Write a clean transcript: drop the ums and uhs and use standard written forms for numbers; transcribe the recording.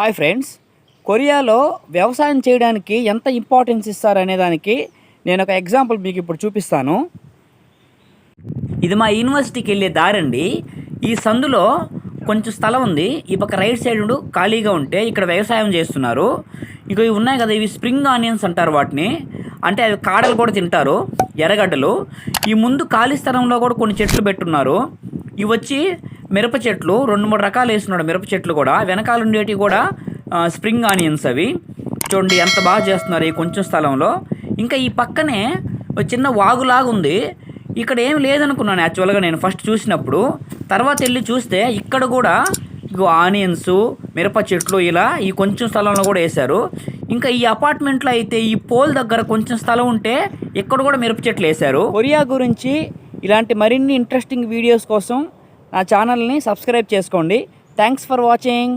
Hi friends, కొరియాలో వ్యవసాయం చేయడానికి ఎంత ఇంపార్టెన్స్ ఇస్తారనే దానికి నేను ఒక ఎగ్జాంపుల్ మీకు ఇప్పుడు చూపిస్తాను. ఇది మా యూనివర్సిటీకి వెళ్ళే దారండి. ఈ సందులో కొంచెం స్థలం ఉంది. ఈ పక్క రైట్ సైడ్ ఖాళీగా ఉంటే ఇక్కడ వ్యవసాయం చేస్తున్నారు. ఇక ఇవి ఉన్నాయి కదా, ఇవి స్ప్రింగ్ ఆనియన్స్ అంటారు వాటిని. అంటే అవి కాడలు కూడా తింటారు, ఎర్రగడ్డలు. ఈ ముందు ఖాళీ స్థలంలో కూడా కొన్ని చెట్లు పెట్టున్నారు. ఇవి వచ్చి మిరప చెట్లు, 2-3 రకాలు వేస్తున్నాడు మిరప చెట్లు కూడా. వెనకాల ఉండేటివి కూడా స్ప్రింగ్ ఆనియన్స్. అవి చూడండి ఎంత బాగా చేస్తున్నారు ఈ కొంచెం స్థలంలో. ఇంకా ఈ పక్కనే ఒక చిన్న వాగులాగా ఉంది. ఇక్కడ ఏం లేదనుకున్నాను యాక్చువల్గా నేను ఫస్ట్ చూసినప్పుడు. తర్వాత వెళ్ళి చూస్తే ఇక్కడ కూడా ఆనియన్స్, మిరప చెట్లు ఇలా ఈ కొంచెం స్థలంలో కూడా వేశారు. ఇంకా ఈ అపార్ట్మెంట్లో అయితే ఈ పోల్ దగ్గర కొంచెం స్థలం ఉంటే ఇక్కడ కూడా మిరప చెట్లు వేశారు. కొరియా గురించి ఇలాంటి మరిన్ని ఇంట్రెస్టింగ్ వీడియోస్ కోసం నా ఛానల్ని సబ్స్క్రైబ్ చేసుకోండి. Thanks for watching.